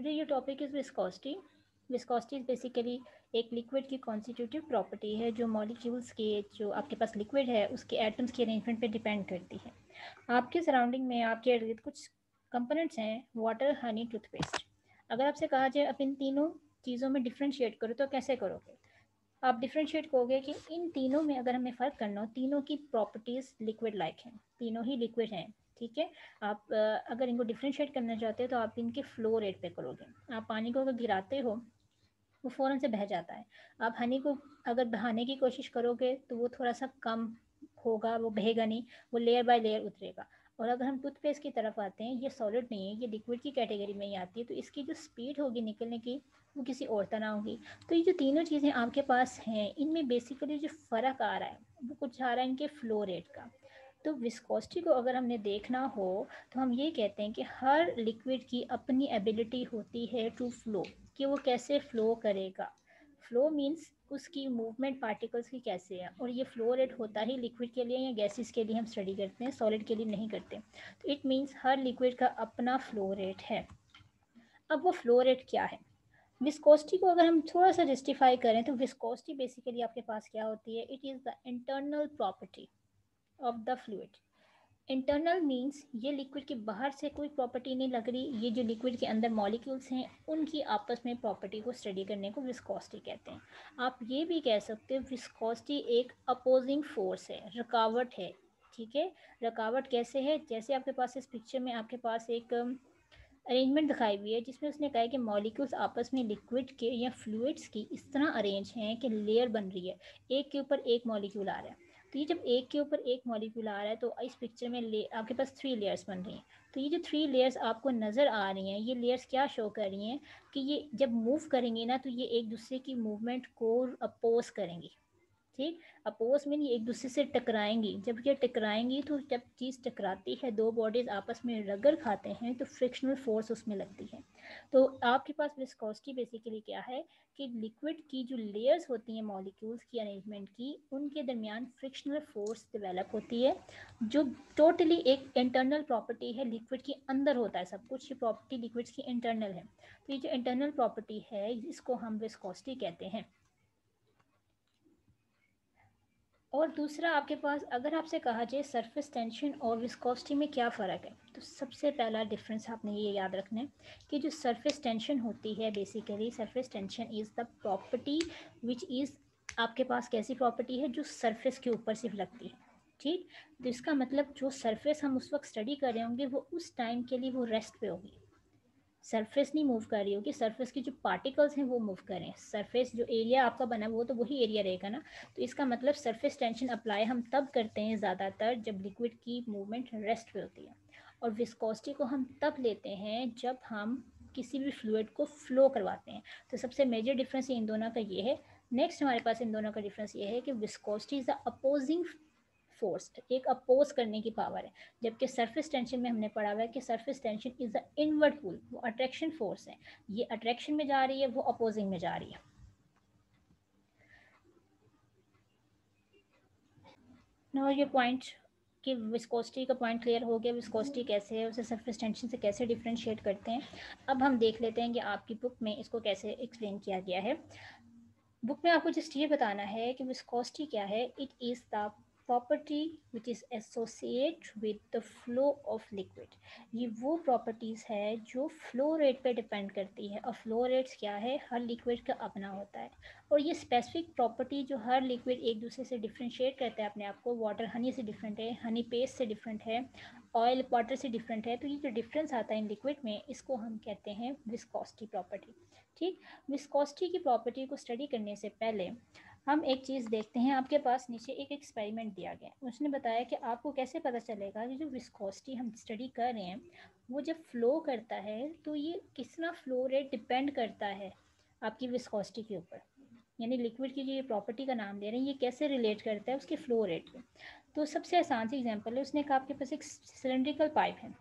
Today your topic is viscosity. Viscosity is basically एक liquid की constitutive property है जो मॉलिक्यूल्स के जो आपके पास लिक्विड है उसके एटम्स के अरेंजमेंट पे डिपेंड करती है। आपके सराउंडिंग में आपके इर्द गिर्द कुछ कंपोनेंट्स हैं, वाटर, हनी, टूथपेस्ट। अगर आपसे कहा जाए अब इन तीनों चीज़ों में डिफ्रेंशिएट करो तो कैसे करोगे? आप डिफ्रेंशिएट करोगे कि इन तीनों में अगर हमें फ़र्क करना हो, तीनों की प्रॉपर्टीज़ लिक्विड लाइक हैं, तीनों ही लिक्विड हैं, ठीक है। आप अगर इनको डिफ्रेंशिएट करना चाहते हो तो आप इनके फ्लो रेट पे करोगे। आप पानी को अगर गिराते हो वो फ़ौरन से बह जाता है। आप हनी को अगर बहाने की कोशिश करोगे तो वो थोड़ा सा कम होगा, वो बहेगा नहीं, वो लेयर बाय लेयर उतरेगा। और अगर हम टूथपेस्ट की तरफ आते हैं, ये सॉलिड नहीं है, ये लिक्विड की कैटेगरी में ही आती है, तो इसकी जो स्पीड होगी निकलने की वो किसी और तरह होगी। तो ये जो तीनों चीज़ें आपके पास हैं, इनमें बेसिकली जो फ़र्क आ रहा है वो कुछ आ रहा है इनके फ्लो रेट का। तो विस्कोसिटी को अगर हमने देखना हो तो हम ये कहते हैं कि हर लिक्विड की अपनी एबिलिटी होती है टू फ्लो, कि वो कैसे फ़्लो करेगा। फ़्लो मीन्स उसकी मूवमेंट पार्टिकल्स की कैसे है, और ये फ़्लो रेट होता ही लिक्विड के लिए या गैसेस के लिए हम स्टडी करते हैं, सॉलिड के लिए नहीं करते। तो इट मीन्स हर लिक्विड का अपना फ़्लो रेट है। अब वो फ़्लो रेट क्या है? विस्कोसिटी को अगर हम थोड़ा सा जस्टिफाई करें तो विस्कोसिटी बेसिकली आपके पास क्या होती है? It is the internal property of the fluid. Internal means ये लिक्विड के बाहर से कोई प्रॉपर्टी नहीं लग रही, ये जो लिक्विड के अंदर मॉलिक्यूल्स हैं उनकी आपस में प्रॉपर्टी को स्टडी करने को विस्कोसिटी कहते हैं। आप ये भी कह सकते हो विस्कोसिटी एक अपोजिंग फोर्स है, रुकावट है, ठीक है। रुकावट कैसे है? जैसे आपके पास इस पिक्चर में आपके पास एक अरेंजमेंट दिखाई हुई है जिसमें उसने कहा है कि मॉलिक्यूल्स आपस में लिक्विड के या फ्लूइड्स की इस तरह अरेंज हैं कि लेयर बन रही है, एक के ऊपर एक मॉलिक्यूल आ रहा है। तो ये जब एक के ऊपर एक मॉलिक्यूल आ रहा है तो इस पिक्चर में आपके पास 3 लेयर्स बन रही हैं। तो ये जो 3 लेयर्स आपको नज़र आ रही हैं, ये लेयर्स क्या शो कर रही हैं कि ये जब मूव करेंगी ना तो ये एक दूसरे की मूवमेंट को अपोज करेंगी, ठीक। अपोज मीन ये एक दूसरे से टकराएंगी। जब ये टकराएंगी तो जब चीज़ टकराती है, दो बॉडीज आपस में रगड़ खाते हैं तो फ्रिक्शनल फोर्स उसमें लगती है। तो आपके पास विस्कोसिटी बेसिकली क्या है कि लिक्विड की जो लेयर्स होती हैं मॉलिक्यूल्स की अरेंजमेंट की, उनके दरमियान फ्रिक्शनल फोर्स डेवलप होती है, जो टोटली एक इंटरनल प्रॉपर्टी है। लिक्विड के अंदर होता है सब कुछ, ये प्रॉपर्टी लिक्विड्स की इंटरनल है। तो ये जो इंटरनल प्रॉपर्टी है इसको हम विस्कोसिटी कहते हैं। और दूसरा आपके पास अगर आपसे कहा जाए सरफेस टेंशन और विस्कोसिटी में क्या फ़र्क है, तो सबसे पहला डिफरेंस आपने ये याद रखना है कि जो सरफेस टेंशन होती है basically surface tension is the property which is आपके पास कैसी प्रॉपर्टी है जो सरफेस के ऊपर सिर्फ लगती है, ठीक। तो इसका मतलब जो सरफेस हम उस वक्त स्टडी कर रहे होंगे वो उस टाइम के लिए वो रेस्ट पे होगी, सरफेस नहीं मूव कर रही होगी, सरफेस की जो पार्टिकल्स हैं वो मूव करें। सरफेस जो एरिया आपका बना वो तो वही एरिया रहेगा ना। तो इसका मतलब सरफेस टेंशन अप्लाई हम तब करते हैं ज़्यादातर जब लिक्विड की मूवमेंट रेस्ट पे होती है, और विस्कोसिटी को हम तब लेते हैं जब हम किसी भी फ्लूइड को फ्लो करवाते हैं। तो सबसे मेजर डिफरेंस इन दोनों का ये है। नेक्स्ट हमारे पास इन दोनों का डिफरेंस ये है कि viscosity is the opposing force, एक अपोज करने की पावर है, जबकि सरफेस टेंशन में हमने पढ़ा हुआ है कि surface tension is the inward pull, वो अट्रैक्शन फोर्स है, ये अट्रैक्शन में जा रही है, वो अपोजिंग में जा रही है। नाउ ये पॉइंट कि विस्कोसिटी का पॉइंट क्लियर हो गया, विस्कोसिटी कैसे है, उसे सरफेस टेंशन से कैसे डिफरेंशिएट करते हैं। अब हम देख लेते हैं कि आपकी बुक में इसको कैसे एक्सप्लेन किया गया है। बुक में आपको जस्ट ये बताना है कि विस्कोसिटी क्या है। It is the property which is associate with the flow of liquid. ये वो प्रॉपर्टीज़ है जो फ्लो रेट पे डिपेंड करती है, और फ्लो रेट्स क्या है, हर लिक्विड का अपना होता है। और ये स्पेसिफिक प्रॉपर्टी जो हर लिक्विड एक दूसरे से डिफ्रेंशिएट करता है अपने आप को, वाटर हनी से डिफरेंट है, हनी पेस्ट से डिफरेंट है, ऑयल वाटर से डिफरेंट है। तो ये जो डिफरेंस आता है इन लिक्विड में, इसको हम कहते हैं विस्कोसिटी प्रॉपर्टी, ठीक। विस्कोसिटी की प्रॉपर्टी को स्टडी करने से पहले हम एक चीज़ देखते हैं। आपके पास नीचे एक एक्सपेरिमेंट दिया गया है, उसने बताया कि आपको कैसे पता चलेगा कि जो विस्कोसिटी हम स्टडी कर रहे हैं वो जब फ्लो करता है तो ये कितना फ्लो रेट डिपेंड करता है आपकी विस्कोसिटी के ऊपर, यानी लिक्विड की जो ये प्रॉपर्टी का नाम दे रहे हैं ये कैसे रिलेट करता है उसके फ्लो रेट को। तो सबसे आसान सी एग्जांपल है, उसने कहा आपके पास एक सिलेंड्रिकल पाइप है,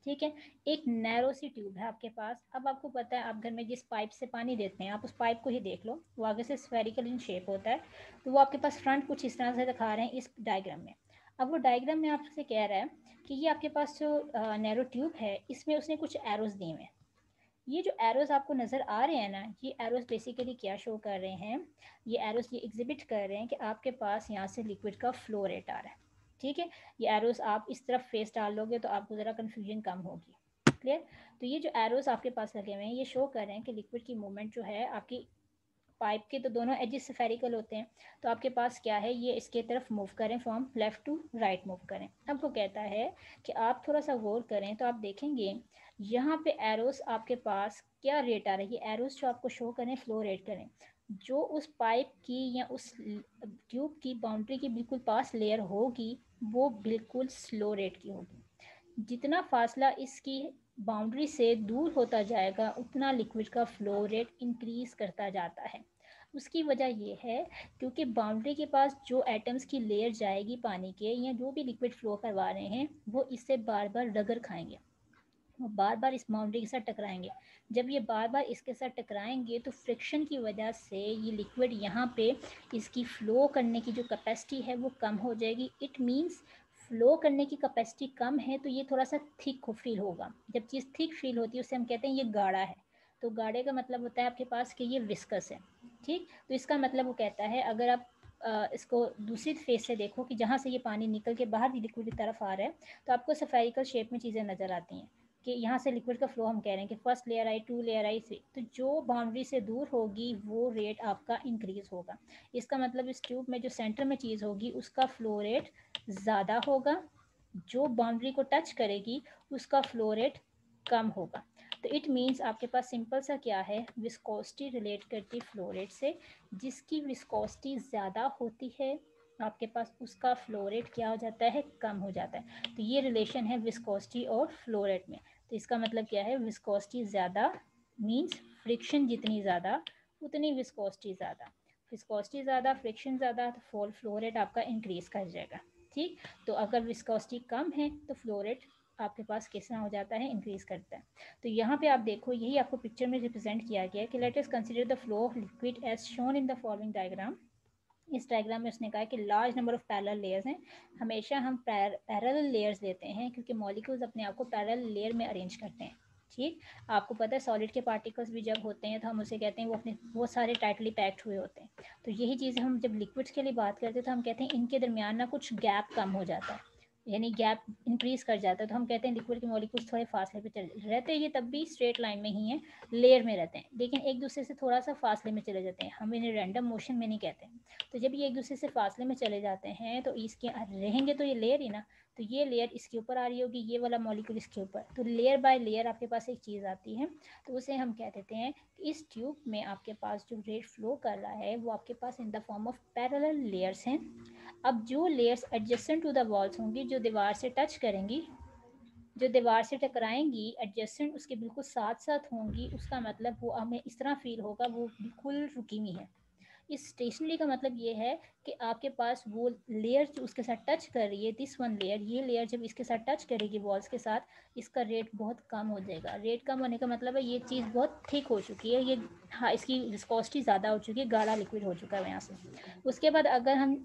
ठीक है, एक नैरो सी ट्यूब है आपके पास। अब आपको पता है आप घर में जिस पाइप से पानी देते हैं, आप उस पाइप को ही देख लो, वो आगे से स्फेरिकल इन शेप होता है। तो वो आपके पास फ्रंट कुछ इस तरह से दिखा रहे हैं इस डायग्राम में। अब वो डायग्राम में आपसे कह रहा है कि ये आपके पास जो नैरो ट्यूब है इसमें उसने कुछ एरोज दिए हुए हैं। ये जो एरोस आपको नज़र आ रहे हैं ना, ये एरोस बेसिकली क्या शो कर रहे हैं, ये एरोस ये एग्जिबिट कर रहे हैं कि आपके पास यहाँ से लिक्विड का फ्लो रेट आ रहा है। ठीक है, ये एरोस आप इस तरफ फेस डाल लोगे तो आपको ज़रा कन्फ्यूजन कम होगी। क्लियर? तो ये जो एरोस आपके पास लगे हुए हैं ये शो कर रहे हैं कि लिक्विड की मूवमेंट जो है आपकी पाइप के तो दोनों एजेस स्फेरिकल होते हैं, तो आपके पास क्या है, ये इसके तरफ मूव करें, from left to right move करें। अब वो कहता है कि आप थोड़ा सा गौर करें तो आप देखेंगे यहाँ पे एरोस आपके पास क्या रेट आ रही है, एरोस जो आपको शो करें फ्लो रेट करें, जो उस पाइप की या उस ट्यूब की बाउंड्री के बिल्कुल पास लेयर होगी वो बिल्कुल स्लो रेट की होगी। जितना फासला इसकी बाउंड्री से दूर होता जाएगा उतना लिक्विड का फ्लो रेट इंक्रीज करता जाता है। उसकी वजह ये है क्योंकि बाउंड्री के पास जो एटम्स की लेयर जाएगी पानी के या जो भी लिक्विड फ्लो करवा रहे हैं वो इससे बार बार रगड़ खाएंगे, वो बार बार इस बाउंड्री के साथ टकराएंगे। जब ये बार बार इसके साथ टकराएंगे तो फ्रिक्शन की वजह से ये लिक्विड यहाँ पे इसकी फ़्लो करने की जो कैपेसिटी है वो कम हो जाएगी। इट मीन्स फ़्लो करने की कैपेसिटी कम है तो ये थोड़ा सा थिक फील होगा। जब चीज़ थिक फील होती है उससे हम कहते हैं ये गाढ़ा है। तो गाढ़े का मतलब होता है आपके पास कि ये विस्कस है। ठीक, तो इसका मतलब वो कहता है अगर आप इसको दूसरी फेस से देखो कि जहाँ से ये पानी निकल के बाहर लिक्विड की तरफ आ रहा है तो आपको सफेरिकल शेप में चीज़ें नज़र आती हैं कि यहाँ से लिक्विड का फ्लो हम कह रहे हैं कि फर्स्ट लेयर आई, टू लेयर आई से, तो जो बाउंड्री से दूर होगी वो रेट आपका इंक्रीज होगा। इसका मतलब इस ट्यूब में जो सेंटर में चीज़ होगी उसका फ्लो रेट ज़्यादा होगा, जो बाउंड्री को टच करेगी उसका फ्लो रेट कम होगा। तो इट मीन्स आपके पास सिंपल सा क्या है, विस्कोसिटी रिलेट करती फ्लो रेट से, जिसकी विस्कोसिटी ज़्यादा होती है आपके पास उसका फ्लो रेट क्या हो जाता है, कम हो जाता है। तो ये रिलेशन है विस्कोसिटी और फ्लो रेट में। तो इसका मतलब क्या है, विस्कोसिटी ज़्यादा मीन्स फ्रिक्शन जितनी ज़्यादा उतनी विस्कोसिटी ज़्यादा, विस्कोसिटी ज़्यादा फ्रिक्शन ज़्यादा तो फ्लो रेट आपका इंक्रीज़ कर जाएगा। ठीक, तो अगर विस्कोसिटी कम है तो फ्लो रेट आपके पास किस तरह हो जाता है, इंक्रीज़ करता है। तो यहाँ पे आप देखो यही आपको पिक्चर में रिप्रेजेंट किया गया है कि let us consider the flow of liquid as shown in the following diagram. इस डायग्राम में उसने कहा कि large number of parallel layers हैं। हमेशा हम पैरेलल लेयर्स लेते हैं क्योंकि मॉलिक्यूल्स अपने आप को पैरेलल लेयर में अरेंज करते हैं। ठीक, आपको पता है सॉलिड के पार्टिकल्स भी जब होते हैं तो हम उसे कहते हैं वो अपने वो सारे टाइटली पैक्ड हुए होते हैं। तो यही चीज़ हम जब लिक्विड्स के लिए बात करते हैं तो हम कहते हैं इनके दरमियान ना कुछ गैप कम हो जाता है, यानी गैप इंक्रीज कर जाता है। तो हम कहते हैं लिक्विड के मॉलिक्यूल्स थोड़े फासले पे चले रहते हैं, ये तब भी स्ट्रेट लाइन में ही है, लेयर में रहते हैं, लेकिन एक दूसरे से थोड़ा सा फासले में चले जाते हैं, हम इन्हें रैंडम मोशन में नहीं कहते। तो जब ये एक दूसरे से फासले में चले जाते हैं तो इसके रहेंगे तो ये लेयर ही ना, तो ये लेयर इसके ऊपर आ रही होगी, ये वाला मॉलिक्यूल इसके ऊपर, तो लेयर बाय लेयर आपके पास एक चीज़ आती है। तो उसे हम कह देते हैं कि इस ट्यूब में आपके पास जो रेट फ्लो कर रहा है वो आपके पास in the form of parallel layers हैं। अब जो layers adjacent to the walls होंगी, जो दीवार से टच करेंगी, जो दीवार से टकराएंगी एडजेसेंट उसके बिल्कुल साथ साथ होंगी, उसका मतलब वो हमें इस तरह फील होगा वो बिल्कुल रुकी हुई है। इस स्टेशनरी का मतलब ये है कि आपके पास वो लेयर जो उसके साथ टच कर रही है, दिस वन लेयर, ये लेयर जब इसके साथ टच करेगी वॉल्स के साथ इसका रेट बहुत कम हो जाएगा। रेट कम होने का मतलब है ये चीज़ बहुत थिक हो चुकी है, ये हाँ इसकी विस्कोसिटी ज़्यादा हो चुकी है, गाढ़ा लिक्विड हो चुका है यहाँ से। उसके बाद अगर हम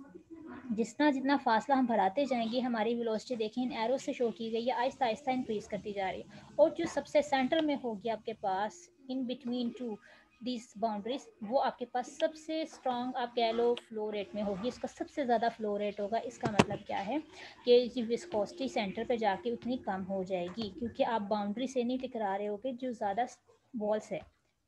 जितना जितना फासला हम बढ़ाते जाएंगे हमारी वेलोसिटी देखें इन एरो से शो की गई है, आहिस्ता आहिस्ता इंक्रीज करती जा रही है। और जो सबसे सेंटर में होगी आपके पास in between two this boundaries, वो आपके पास सबसे स्ट्रॉन्ग आप कह लो फ्लो रेट में होगी, इसका सबसे ज़्यादा फ्लो रेट होगा। इसका मतलब क्या है कि विस्कोसिटी सेंटर पे जाके उतनी कम हो जाएगी क्योंकि आप बाउंड्री से नहीं टकरा रहे होगे जो ज़्यादा वॉल्स है।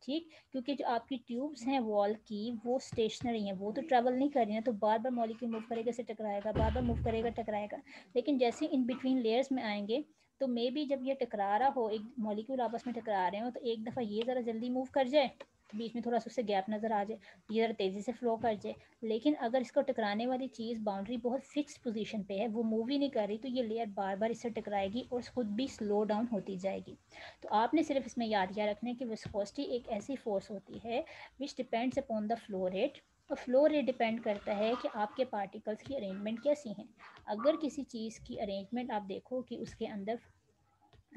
ठीक, क्योंकि जो आपकी ट्यूब्स हैं वॉल की वो स्टेशनरी हैं, वो तो ट्रैवल नहीं कर रही हैं, तो बार बार मॉलिक्यूल मूव करेगा से टकराएगा, बार बार मूव करेगा टकराएगा। लेकिन जैसे इन बिटवीन लेयर्स में आएंगे तो मे बी जब ये टकरा रहा हो, एक मॉलिक्यूल आपस में टकरा रहे हो, तो एक दफ़ा ये ज़रा जल्दी मूव कर जाए, बीच में थोड़ा सा उससे गैप नज़र आ जाए, ये ज़रा तेज़ी से फ्लो कर जाए। लेकिन अगर इसको टकराने वाली चीज़ बाउंड्री बहुत फिक्स पोजीशन पे है, वो मूव ही नहीं कर रही, तो ये लेयर बार बार इससे टकराएगी और खुद भी स्लो डाउन होती जाएगी। तो आपने सिर्फ इसमें याद क्या रखना है कि विस्कोसिटी एक ऐसी फोर्स होती है which depends upon the flow rate, और फ्लो रेट डिपेंड करता है कि आपके पार्टिकल्स की अरेंजमेंट कैसी हैं। अगर किसी चीज़ की अरेंजमेंट आप देखो कि उसके अंदर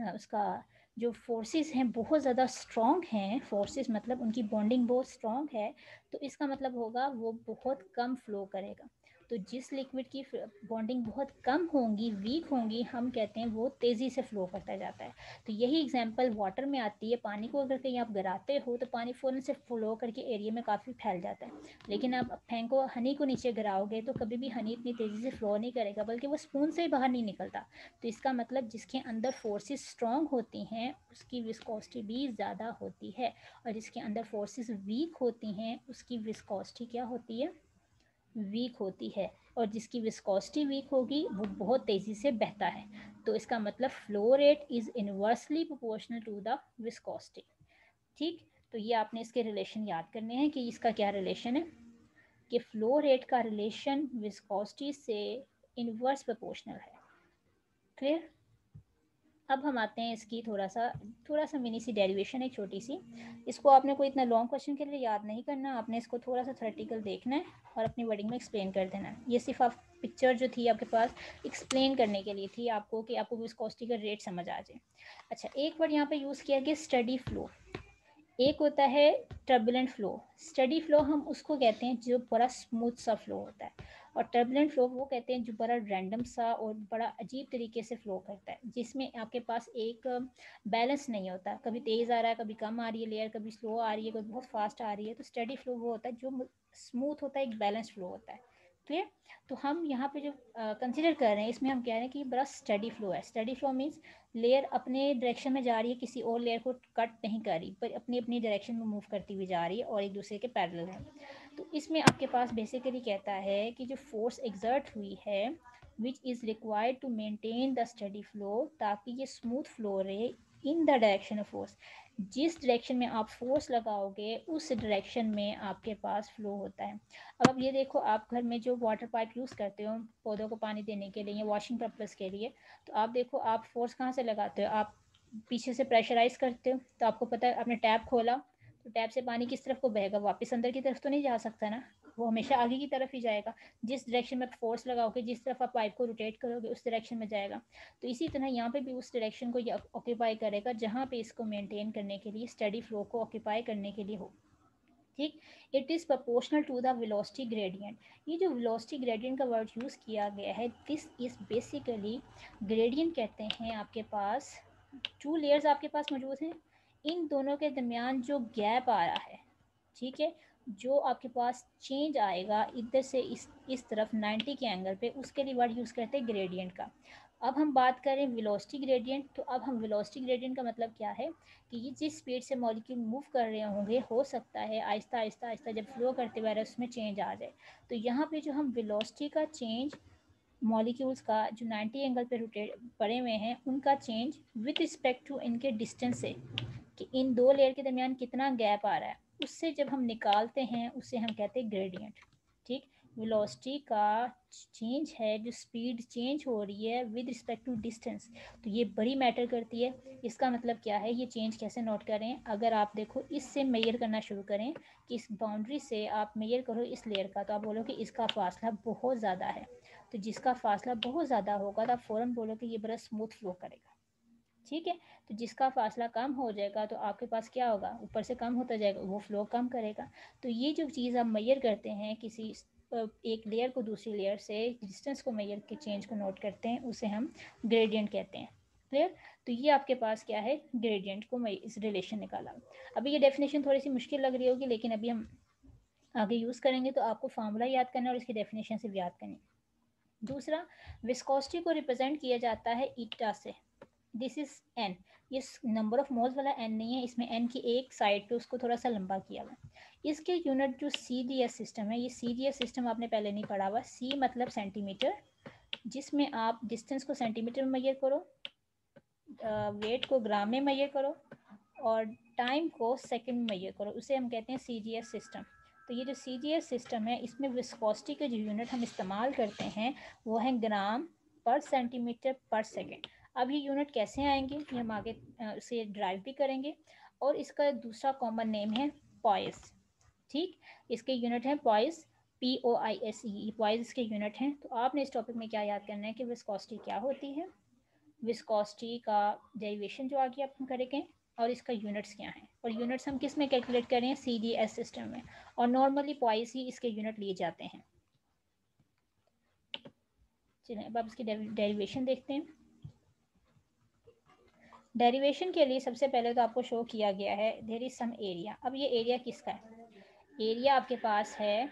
उसका जो फोर्सेस हैं बहुत ज़्यादा स्ट्रॉन्ग हैं, फोर्सेस मतलब उनकी बॉन्डिंग बहुत स्ट्रॉन्ग है, तो इसका मतलब होगा वो बहुत कम फ्लो करेगा। तो जिस लिक्विड की बॉन्डिंग बहुत कम होंगी, वीक होंगी, हम कहते हैं वो तेज़ी से फ्लो करता जाता है। तो यही एग्जांपल वाटर में आती है। पानी को अगर कहीं आप गिराते हो तो पानी फ़ौरन से फ्लो करके एरिया में काफ़ी फैल जाता है, लेकिन आप फेंको हनी को नीचे गिराओगे तो कभी भी हनी इतनी तेज़ी से फ्लो नहीं करेगा, बल्कि वो स्पून से ही बाहर नहीं निकलता। तो इसका मतलब जिसके अंदर फोर्सेस स्ट्रॉन्ग होती हैं उसकी विस्कोसिटी भी ज़्यादा होती है, और जिसके अंदर फोर्सेस वीक होती हैं उसकी विस्कोसिटी क्या होती है, वीक होती है। और जिसकी विस्कोसिटी वीक होगी वो बहुत तेज़ी से बहता है। तो इसका मतलब flow rate is inversely proportional to the viscosity. ठीक, तो ये आपने इसके रिलेशन याद करने हैं कि इसका क्या रिलेशन है, कि फ्लो रेट का रिलेशन विस्कोसिटी से इनवर्स प्रोपोर्शनल है। क्लियर। अब हम आते हैं इसकी थोड़ा सा मिनी सी डेरिवेशन है, छोटी सी। इसको आपने कोई इतना लॉन्ग क्वेश्चन के लिए याद नहीं करना, आपने इसको थोड़ा सा थ्योरेटिकल देखना है और अपनी वर्डिंग में एक्सप्लेन कर देना है। ये सिर्फ आप पिक्चर जो थी आपके पास एक्सप्लेन करने के लिए थी आपको, कि आपको विस्कोसिटी का रेट समझ आ जाए। अच्छा, एक वर्ड यहाँ पे यूज़ किया गया स्टडी फ्लो। एक होता है टर्बुलेंट फ्लो। स्टडी फ्लो हम उसको कहते हैं जो बड़ा स्मूथ सा फ्लो होता है, और टर्बुलेंट फ्लो वो कहते हैं जो बड़ा रैंडम सा और बड़ा अजीब तरीके से फ्लो करता है, जिसमें आपके पास एक बैलेंस नहीं होता, कभी तेज़ आ रहा है, कभी कम आ रही है लेयर, कभी स्लो आ रही है, कभी बहुत फास्ट आ रही है। तो स्टडी फ्लो वो होता है जो स्मूथ होता है, एक बैलेंस फ्लो होता है। क्लियर। तो हम यहाँ पे जो कंसिडर कर रहे हैं इसमें हम कह रहे हैं कि ये बड़ा स्टडी फ्लो है। स्टडी फ्लो मीन्स लेयर अपने डायरेक्शन में जा रही है, किसी और लेयर को कट नहीं कर रही, पर अपनी अपनी डायरेक्शन में मूव करती हुई जा रही है और एक दूसरे के पैरेलल है। तो इसमें आपके पास बेसिकली कहता है कि जो फोर्स एग्जर्ट हुई है which is required to maintain the steady flow, ताकि ये स्मूथ फ्लो रहे in the direction of force. जिस डायरेक्शन में आप फोर्स लगाओगे उस डायरेक्शन में आपके पास फ्लो होता है। अब आप ये देखो, आप घर में जो वाटर पाइप यूज़ करते हो पौधों को पानी देने के लिए या वॉशिंग पर्पज़ के लिए, तो आप देखो आप फोर्स कहाँ से लगाते हो, आप पीछे से प्रेशराइज करते हो। तो आपको पता है आपने टैप खोला तो टैप से पानी किस तरफ को बहेगा, वापस अंदर की तरफ तो नहीं जा सकता ना, वो हमेशा आगे की तरफ ही जाएगा। जिस डायरेक्शन में आप फोर्स लगाओगे, जिस तरफ आप पाइप को रोटेट करोगे उस डायरेक्शन में जाएगा। तो इसी तरह यहाँ पे भी उस डायरेक्शन को ये ऑक्यूपाई करेगा जहाँ पे इसको मेंटेन करने के लिए, स्टडी फ्लो को ऑक्यूपाई करने के लिए हो। ठीक। It is proportional to the velocity gradient. ये जो वेलोसिटी ग्रेडियंट का वर्ड यूज़ किया गया है, दिस इज़ बेसिकली, ग्रेडियंट कहते हैं आपके पास टू लेयर्स आपके पास मौजूद हैं, इन दोनों के दरमियान जो गैप आ रहा है, ठीक है, जो आपके पास चेंज आएगा इधर से इस तरफ 90 के एंगल पे, उसके लिए वर्ड यूज़ करते हैं ग्रेडियंट का। अब हम बात करें वेलोसिटी ग्रेडियंट, तो अब हम वेलोसिटी ग्रेडियंट का मतलब क्या है कि ये जिस स्पीड से मॉलिक्यूल मूव कर रहे होंगे, हो सकता है आहिस्ता आहिस्ता आहिस्ता जब फ्लो करते हुए उसमें चेंज आ जाए। तो यहाँ पे जो हम वेलोसिटी का चेंज मॉलिक्यूल्स का जो 90 एंगल पे रोटेट पड़े हुए हैं उनका चेंज विद रिस्पेक्ट टू इनके डिस्टेंस से, कि इन दो लेयर के दरमियान कितना गैप आ रहा है, उससे जब हम निकालते हैं उससे हम कहते हैं ग्रेडियंट। ठीक। वेलोसिटी का चेंज है, जो स्पीड चेंज हो रही है विद रिस्पेक्ट टू डिस्टेंस, तो ये बड़ी मैटर करती है। इसका मतलब क्या है, ये चेंज कैसे नोट करें, अगर आप देखो इससे मेजर करना शुरू करें, कि इस बाउंड्री से आप मेजर करो इस लेयर का, तो आप बोलो कि इसका फासला बहुत ज़्यादा है। तो जिसका फासला बहुत ज़्यादा होगा तो आप फ़ौरन बोलो कि ये बड़ा स्मूथ फ्लो करेगा। ठीक है। तो जिसका फासला कम हो जाएगा तो आपके पास क्या होगा, ऊपर से कम होता जाएगा, वो फ्लो कम करेगा। तो ये जो चीज़ आप मेजर करते हैं किसी एक लेयर को दूसरी लेयर से डिस्टेंस को मेजर के चेंज को नोट करते हैं, उसे हम ग्रेडियंट कहते हैं। क्लियर। तो ये आपके पास क्या है, ग्रेडियंट को इस रिलेशन निकाला। अभी ये डेफिनेशन थोड़ी सी मुश्किल लग रही होगी, लेकिन अभी हम आगे यूज़ करेंगे तो आपको फार्मूला याद करना और इसकी डेफिनेशन से याद करनी। दूसरा, विस्कोसिटी को रिप्रेजेंट किया जाता है ईटा से। This is an. ये नंबर ऑफ मोल्स वाला एन नहीं है, इसमें एन की एक साइड पे उसको थोड़ा सा लंबा किया हुआ। इसके यूनिट जो CGS सिस्टम है, ये CGS सिस्टम आपने पहले नहीं पढ़ा हुआ। सी मतलब सेंटीमीटर, जिसमें आप डिस्टेंस को सेंटीमीटर में मेजर करो, वेट को ग्राम में मेजर करो, और टाइम को सेकंड में मेजर करो, उसे हम कहते हैं CGS सिस्टम। तो ये जो CGS सिस्टम है, इसमें विस्कोसिटी के जो यूनिट हम इस्तेमाल करते हैं वो है ग्राम पर सेंटीमीटर पर सेकेंड। अब ये यूनिट कैसे आएंगे ये हम आगे से ड्राइव भी करेंगे। और इसका दूसरा कॉमन नेम है पॉइस। ठीक। इसके यूनिट हैं पॉइस, POISE, पॉइस इसके यूनिट हैं। तो आपने इस टॉपिक में क्या याद करना है कि विस्कोसिटी क्या होती है, विस्कोसिटी का डेरिवेशन जो आगे आप करेंगे, और इसका यूनिट्स क्या हैं, और यूनिट्स हम किस में कैलकुलेट करें, CGS सिस्टम में, और नॉर्मली पॉइस ही इसके यूनिट लिए जाते हैं। चलिए अब आप इसकी डेरिवेशन देखते हैं। डेरिवेशन के लिए सबसे पहले तो आपको शो किया गया है देयर इज सम एरिया। अब ये एरिया किसका है? एरिया आपके पास है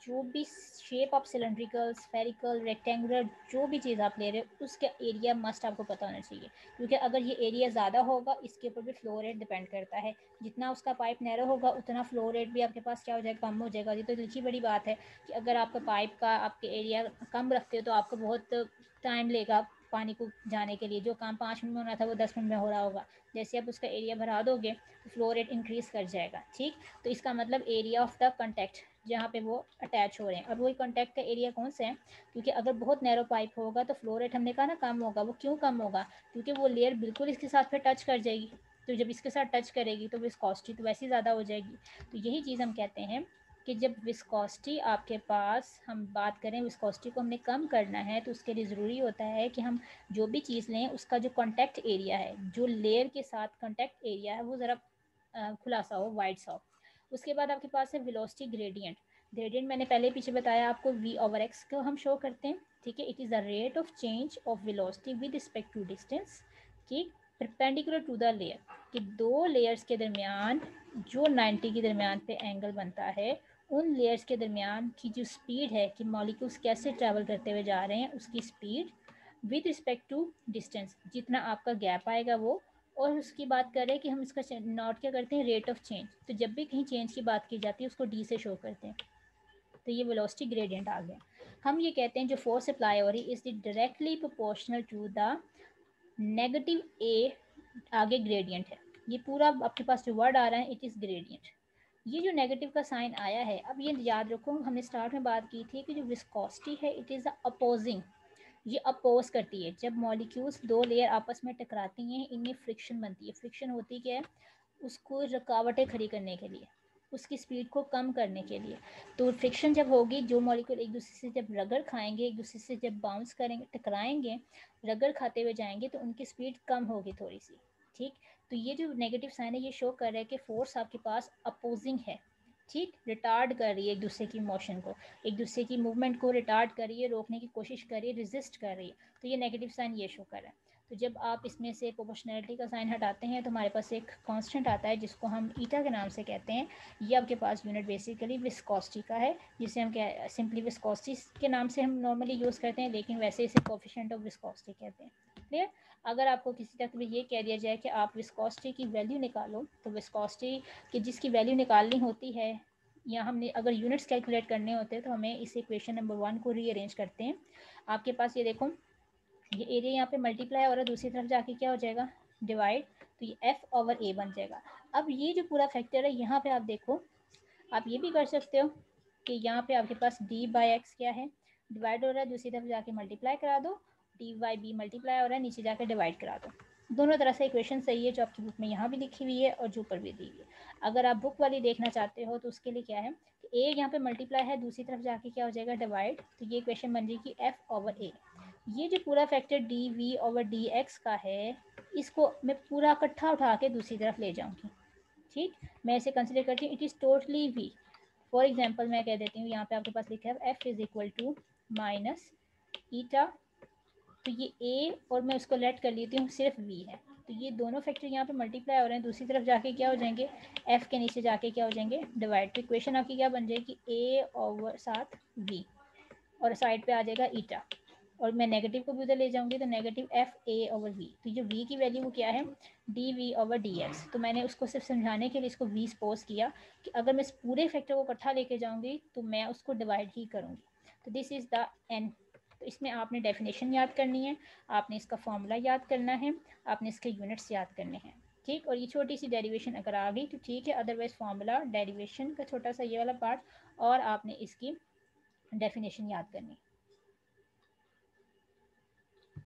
जो भी shape of cylindrical, spherical, rectangular, जो भी चीज़ आप ले रहे हो उसका एरिया मस्ट आपको पता होना चाहिए, क्योंकि अगर ये एरिया ज़्यादा होगा इसके ऊपर भी फ्लो रेट डिपेंड करता है। जितना उसका पाइप नैरो होगा उतना फ्लो रेट भी आपके पास क्या हो जाएगा, कम हो जाएगा। ये तो लिखी बड़ी बात है कि अगर आपका पाइप का आपके एरिया कम रखते हो तो आपको बहुत टाइम लेगा पानी को जाने के लिए। जो काम 5 मिनट में होना था वो 10 मिनट में हो रहा होगा। जैसे आप उसका एरिया बढ़ा दोगे तो फ्लो रेट इंक्रीज़ कर जाएगा। ठीक, तो इसका मतलब एरिया ऑफ द कंटेक्ट जहाँ पे वो अटैच हो रहे हैं। अब वही कॉन्टैक्ट का एरिया कौन सा है, क्योंकि अगर बहुत नैरो पाइप होगा तो फ्लो रेट हमने कहा ना कम होगा। वो क्यों कम होगा? क्योंकि वो लेयर बिल्कुल इसके साथ फिर टच कर जाएगी, तो जब इसके साथ टच करेगी तो विस्कोसिटी तो वैसे ही ज़्यादा हो जाएगी। तो यही चीज़ हम कहते हैं कि जब विस्कोसिटी आपके पास, हम बात करें विस्कोसिटी को हमने कम करना है तो उसके लिए ज़रूरी होता है कि हम जो भी चीज़ लें उसका जो कॉन्टैक्ट एरिया है, जो लेयर के साथ कॉन्टैक्ट एरिया है वो ज़रा खुला सा हो, वाइड सा हो। उसके बाद आपके पास है वेलोसिटी ग्रेडियंट। ग्रेडियंट मैंने पहले पीछे बताया आपको, v ओवर x को हम शो करते हैं। ठीक है, it is the rate of change of velocity with respect to distance, ठीक, परपेंडिकुलर टू द लेयर, कि दो लेयर्स के दरमियान जो 90 के दरमियान पे एंगल बनता है, उन लेयर्स के दरमियान की जो स्पीड है कि मॉलिक्यूल्स कैसे ट्रैवल करते हुए जा रहे हैं उसकी speed with respect to distance, जितना आपका गैप आएगा वो। और उसकी बात करें कि हम इसका नोट क्या करते हैं, रेट ऑफ चेंज। तो जब भी कहीं चेंज की बात की जाती है उसको डी से शो करते हैं। तो ये वेलोसिटी ग्रेडियंट आ गया। हम ये कहते हैं जो फोर्स अप्लाई हो रही is directly proportional to the negative A, आगे ग्रेडियंट है। ये पूरा आपके पास जो वर्ड आ रहा है इट इज़ ग्रेडियंट। ये जो नेगेटिव का साइन आया है, अब ये याद रखो हमने स्टार्ट में बात की थी कि जो विस्कोसिटी है इट इज़ अपोजिंग, ये अपोज करती है। जब मॉलिक्यूल्स दो लेयर आपस में टकराती हैं इनमें फ्रिक्शन बनती है। फ्रिक्शन होती क्या है, उसको रुकावटें खड़ी करने के लिए, उसकी स्पीड को कम करने के लिए। तो फ्रिक्शन जब होगी, जो मॉलिक्यूल एक दूसरे से जब रगड़ खाएंगे, एक दूसरे से जब बाउंस करेंगे, टकराएंगे, रगड़ खाते हुए जाएंगे, तो उनकी स्पीड कम होगी थोड़ी सी। ठीक, तो ये जो नेगेटिव साइन है ये शो कर रहा है कि फोर्स आपके पास अपोजिंग है। ठीक, रिटार्ड कर रही है एक दूसरे की मोशन को, एक दूसरे की मूवमेंट को रिटार्ड कर रही है, रोकने की कोशिश कर रही है, रेजिस्ट कर रही है। तो ये नेगेटिव साइन ये शो कर रहा है। तो जब आप इसमें से प्रोपोर्शनैलिटी का साइन हटाते हैं तो हमारे पास एक कांस्टेंट आता है जिसको हम ईटा के नाम से कहते हैं। ये आपके पास यूनिट बेसिकली विस्कोसिटी का है, जिसे हम क्या सिंपली विस्कोसिटी के नाम से हम नॉर्मली यूज़ करते हैं, लेकिन वैसे इसे कोफिशिएंट ऑफ विस्कोसिटी कहते हैं। क्लियर? अगर आपको किसी तक भी ये कह दिया जाए कि आप विस्कोसिटी की वैल्यू निकालो, तो विस्कोसिटी की जिसकी वैल्यू निकालनी होती है, या हमने अगर यूनिट्स कैलकुलेट करने होते हैं तो हमें इस इक्वेशन नंबर 1 को रीअरेंज करते हैं। आपके पास ये देखो, ये एरिया यहाँ पे मल्टीप्लाई और दूसरी तरफ जाके क्या हो जाएगा, डिवाइड। तो ये एफ ओवर ए बन जाएगा। अब ये जो पूरा फैक्टर है यहाँ पे आप देखो, आप ये भी कर सकते हो कि यहाँ पे आपके पास डी बाई एक्स क्या है, डिवाइड हो रहा है, दूसरी तरफ जाके मल्टीप्लाई करा दो, डी वाई बी मल्टीप्लाई हो रहा है, नीचे जाके डिवाइड करा दो। दोनों तरह से इक्वेशन सही है, जो आपकी बुक में यहाँ भी लिखी हुई है और जो ऊपर भी दी हुई है। अगर आप बुक वाली देखना चाहते हो तो उसके लिए क्या है कि ए यहाँ पे मल्टीप्लाई है, दूसरी तरफ जाके क्या हो जाएगा, डिवाइड। तो ये इक्वेशन बन जाएगी एफ ओवर ए। ये जो पूरा factor D V over D X का है, इसको मैं पूरा इकट्ठा उठा के दूसरी तरफ ले जाऊँगी। ठीक, मैं इसे कंसिडर करती हूँ it is totally V. For example मैं कह देती हूँ, यहाँ पे आपके पास लिखा है F is equal to minus eta. तो ये ए और मैं उसको लेट कर लेती हूँ सिर्फ वी है। तो ये दोनों फैक्टर यहाँ पे मल्टीप्लाई हो रहे हैं, दूसरी तरफ जाके क्या हो जाएंगे, एफ के नीचे जाके क्या हो जाएंगे, डिवाइड। तो इक्वेशन आपकी क्या बन जाएगी, ए ओवर साथ वी, और साइड पे आ जाएगा ईटा, और मैं नेगेटिव को भी उधर ले जाऊंगी तो negative F A over V. तो जो वी की वैल्यू वो क्या है, D V over D X. तो मैंने उसको सिर्फ समझाने के लिए इसको वी सपोज किया कि अगर मैं इस पूरे फैक्टर को इकट्ठा लेके जाऊंगी तो मैं उसको डिवाइड ही करूंगी। तो दिस इज़ द एन। तो इसमें आपने डेफिनेशन याद करनी है, आपने इसका फॉर्मूला याद करना है, आपने इसके यूनिट्स याद करने हैं। ठीक, और ये छोटी सी डेरिवेशन अगर आ गई तो ठीक है, अदरवाइज फॉर्मूला, डेरिवेशन का छोटा सा ये वाला पार्ट, और आपने इसकी डेफिनेशन याद करनी है।